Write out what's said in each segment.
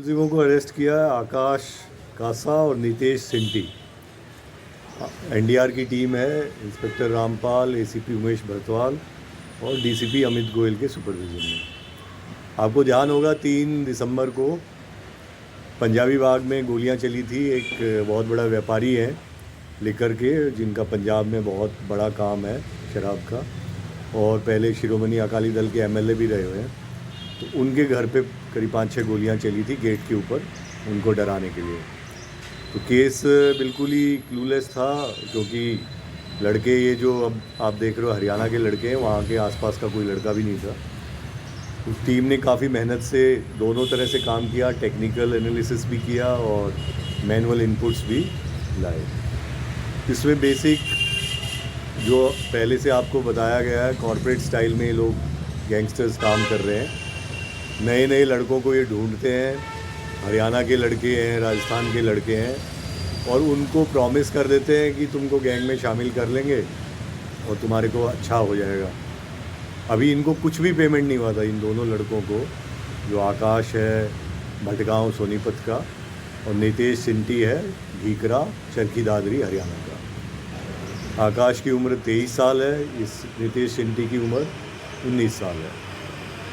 मुलजिमों को अरेस्ट किया है आकाश कासा और नितेश सिंटी। एनडीआर की टीम है, इंस्पेक्टर रामपाल, एसीपी उमेश भरतवाल और डीसीपी अमित गोयल के सुपरविजन में। आपको ध्यान होगा 3 दिसंबर को पंजाबी बाग में गोलियां चली थी। एक बहुत बड़ा व्यापारी है लेकर के, जिनका पंजाब में बहुत बड़ा काम है शराब का, और पहले शिरोमणि अकाली दल के एमएलए भी रहे हुए हैं। तो उनके घर पे करीब 5-6 गोलियां चली थी गेट के ऊपर, उनको डराने के लिए। तो केस बिल्कुल ही क्लूलेस था, क्योंकि लड़के ये जो अब आप देख रहे हो हरियाणा के लड़के हैं, वहाँ के आसपास का कोई लड़का भी नहीं था। उस टीम ने काफ़ी मेहनत से दोनों तरह से काम किया, टेक्निकल एनालिसिस भी किया और मैनुअल इनपुट्स भी लाए। इसमें बेसिक जो पहले से आपको बताया गया है, कॉर्पोरेट स्टाइल में ये लोग गैंगस्टर्स काम कर रहे हैं। नए नए लड़कों को ये ढूंढते हैं, हरियाणा के लड़के हैं, राजस्थान के लड़के हैं, और उनको प्रॉमिस कर देते हैं कि तुमको गैंग में शामिल कर लेंगे और तुम्हारे को अच्छा हो जाएगा। अभी इनको कुछ भी पेमेंट नहीं हुआ था इन दोनों लड़कों को, जो आकाश है भटगांव सोनीपत का और नितेश सिंटी है घीकरा चरखी दादरी हरियाणा का। आकाश की उम्र 23 साल है, इस नितेश सिंटी की उम्र 19 साल है।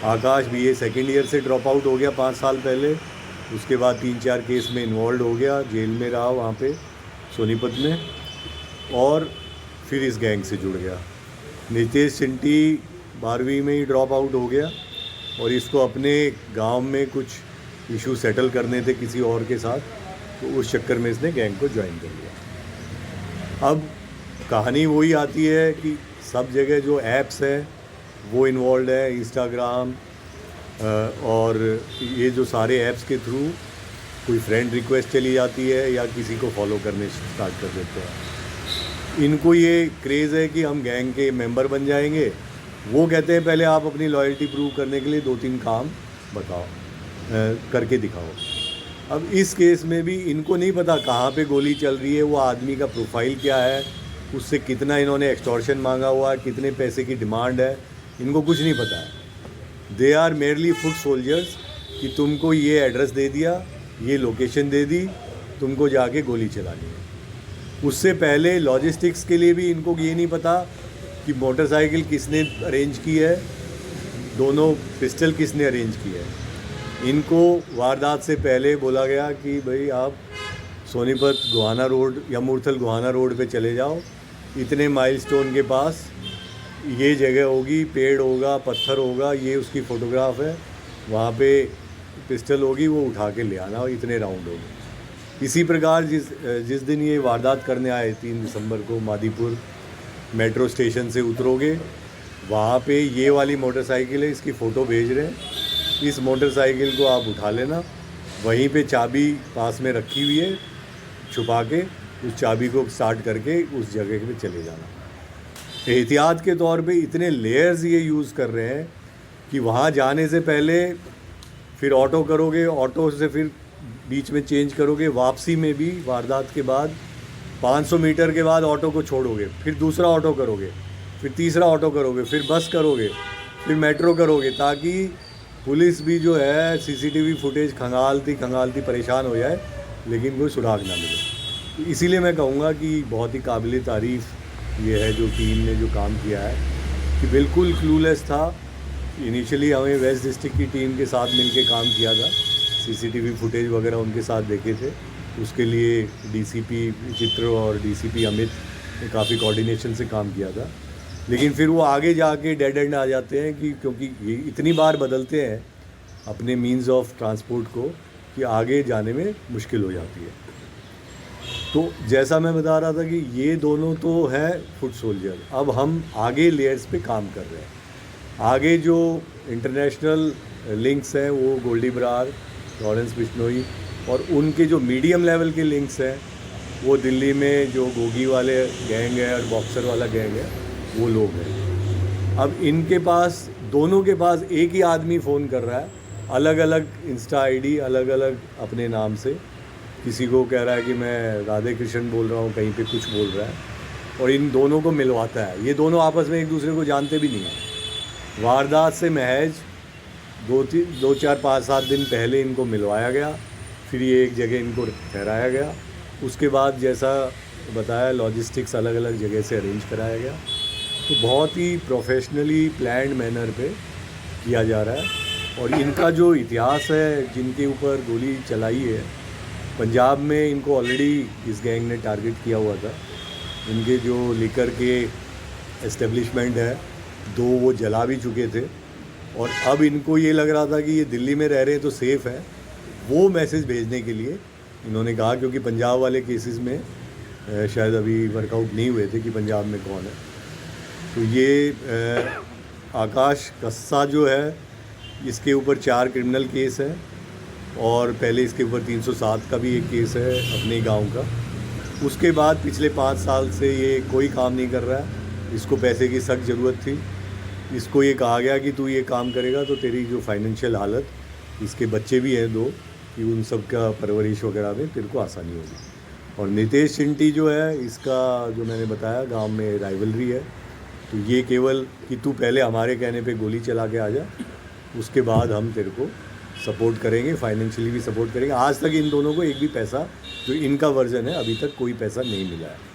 आकाश बीए सेकेंड ईयर से ड्रॉप आउट हो गया 5 साल पहले, उसके बाद 3-4 केस में इन्वॉल्व हो गया, जेल में रहा वहाँ पे सोनीपत में, और फिर इस गैंग से जुड़ गया। नितेश सिंटी 12वीं में ही ड्रॉप आउट हो गया और इसको अपने गांव में कुछ इशू सेटल करने थे किसी और के साथ, तो उस चक्कर में इसने गैंग को ज्वाइन कर लिया। अब कहानी वही आती है कि सब जगह जो ऐप्स हैं वो इन्वॉल्व है, इंस्टाग्राम और ये जो सारे ऐप्स के थ्रू कोई फ्रेंड रिक्वेस्ट चली जाती है या किसी को फॉलो करने स्टार्ट कर देते हैं। इनको ये क्रेज़ है कि हम गैंग के मेंबर बन जाएंगे। वो कहते हैं पहले आप अपनी लॉयल्टी प्रूव करने के लिए 2-3 काम बताओ, करके दिखाओ। अब इस केस में भी इनको नहीं पता कहाँ पे गोली चल रही है, वो आदमी का प्रोफाइल क्या है, उससे कितना इन्होंने एक्सटॉर्शन मांगा हुआ है, कितने पैसे की डिमांड है, इनको कुछ नहीं पता है। They are merely foot soldiers कि तुमको ये एड्रेस दे दिया, ये लोकेशन दे दी, तुमको जाके गोली चलानी है। उससे पहले लॉजिस्टिक्स के लिए भी इनको ये नहीं पता कि मोटरसाइकिल किसने अरेंज की है, दोनों पिस्टल किसने अरेंज की है। इनको वारदात से पहले बोला गया कि भाई आप सोनीपत गोहाना रोड या मूर्थल गोहाना रोड पे चले जाओ, इतने माइलस्टोन के पास ये जगह होगी, पेड़ होगा, पत्थर होगा, ये उसकी फ़ोटोग्राफ है, वहाँ पे पिस्टल होगी, वो उठा के ले आना और इतने राउंड होंगे। इसी प्रकार जिस दिन ये वारदात करने आए 3 दिसंबर को मादीपुर मेट्रो स्टेशन से उतरोगे, वहाँ पे ये वाली मोटरसाइकिल है, इसकी फ़ोटो भेज रहे हैं। इस मोटरसाइकिल को आप उठा लेना, वहीं पे चाबी पास में रखी हुई है, छुपा के उस चाबी को स्टार्ट करके उस जगह पे चले जाना। एहतियात के तौर पे इतने लेयर्स ये यूज़ कर रहे हैं कि वहाँ जाने से पहले फिर ऑटो करोगे, ऑटो से फिर बीच में चेंज करोगे, वापसी में भी वारदात के बाद 500 मीटर के बाद ऑटो को छोड़ोगे, फिर दूसरा ऑटो करोगे, फिर तीसरा ऑटो करोगे, फिर बस करोगे, फिर मेट्रो करोगे, ताकि पुलिस भी जो है सीसीटीवी फुटेज खंगालती परेशान हो जाए, लेकिन कोई सुराग ना मिले। इसीलिए मैं कहूँगा कि बहुत ही काबिल तारीफ़ ये है जो टीम ने जो काम किया है, कि बिल्कुल क्लूलेस था। इनिशियली हमें वेस्ट डिस्ट्रिक्ट की टीम के साथ मिलके काम किया था, सीसीटीवी फुटेज वगैरह उनके साथ देखे थे। उसके लिए डीसीपी चित्र और डीसीपी अमित ने काफ़ी कोऑर्डिनेशन से काम किया था, लेकिन फिर वो आगे जाके डेड एंड आ जाते हैं कि क्योंकि ये इतनी बार बदलते हैं अपने मीन्स ऑफ ट्रांसपोर्ट को कि आगे जाने में मुश्किल हो जाती है। तो जैसा मैं बता रहा था कि ये दोनों तो है फुट सोल्जर। अब हम आगे लेयर्स पे काम कर रहे हैं। आगे जो इंटरनेशनल लिंक्स हैं वो गोल्डी बरार, लॉरेंस बिश्नोई, और उनके जो मीडियम लेवल के लिंक्स हैं वो दिल्ली में जो गोगी वाले गैंग है और बॉक्सर वाला गैंग है, वो लोग हैं। अब इनके पास, दोनों के पास एक ही आदमी फ़ोन कर रहा है, अलग अलग इंस्टा आईडी, अलग अलग अपने नाम से। किसी को कह रहा है कि मैं राधे कृष्ण बोल रहा हूँ, कहीं पे कुछ बोल रहा है, और इन दोनों को मिलवाता है। ये दोनों आपस में एक दूसरे को जानते भी नहीं हैं। वारदात से महज दो चार 5-7 दिन पहले इनको मिलवाया गया, फिर ये एक जगह इनको ठहराया गया। उसके बाद जैसा बताया लॉजिस्टिक्स अलग अलग जगह से अरेंज कराया गया। तो बहुत ही प्रोफेशनली प्लान्ड मैनर पे किया जा रहा है। और इनका जो इतिहास है, जिनके ऊपर गोली चलाई है, पंजाब में इनको ऑलरेडी इस गैंग ने टारगेट किया हुआ था। इनके जो लिकर के एस्टेब्लिशमेंट है, 2 वो जला भी चुके थे। और अब इनको ये लग रहा था कि ये दिल्ली में रह रहे हैं तो सेफ़ है, वो मैसेज भेजने के लिए इन्होंने कहा, क्योंकि पंजाब वाले केसेस में शायद अभी वर्कआउट नहीं हुए थे कि पंजाब में कौन है। तो ये आकाश कस्सा जो है, इसके ऊपर 4 क्रिमिनल केस है और पहले इसके ऊपर 307 का भी एक केस है अपने गांव का। उसके बाद पिछले 5 साल से ये कोई काम नहीं कर रहा है। इसको पैसे की सख्त ज़रूरत थी। इसको ये कहा गया कि तू ये काम करेगा तो तेरी जो फाइनेंशियल हालत, इसके बच्चे भी हैं 2, कि उन सब का परवरिश वगैरह में तेरे को आसानी होगी। और नितेश चिंटी जो है, इसका जो मैंने बताया गांव में राइवलरी है। तो ये केवल कि तू पहले हमारे कहने पे गोली चला के आ जा, उसके बाद हम तेरे को सपोर्ट करेंगे, फाइनेंशियली भी सपोर्ट करेंगे। आज तक इन दोनों को एक भी पैसा, जो इनका वर्जन है, अभी तक कोई पैसा नहीं मिला है।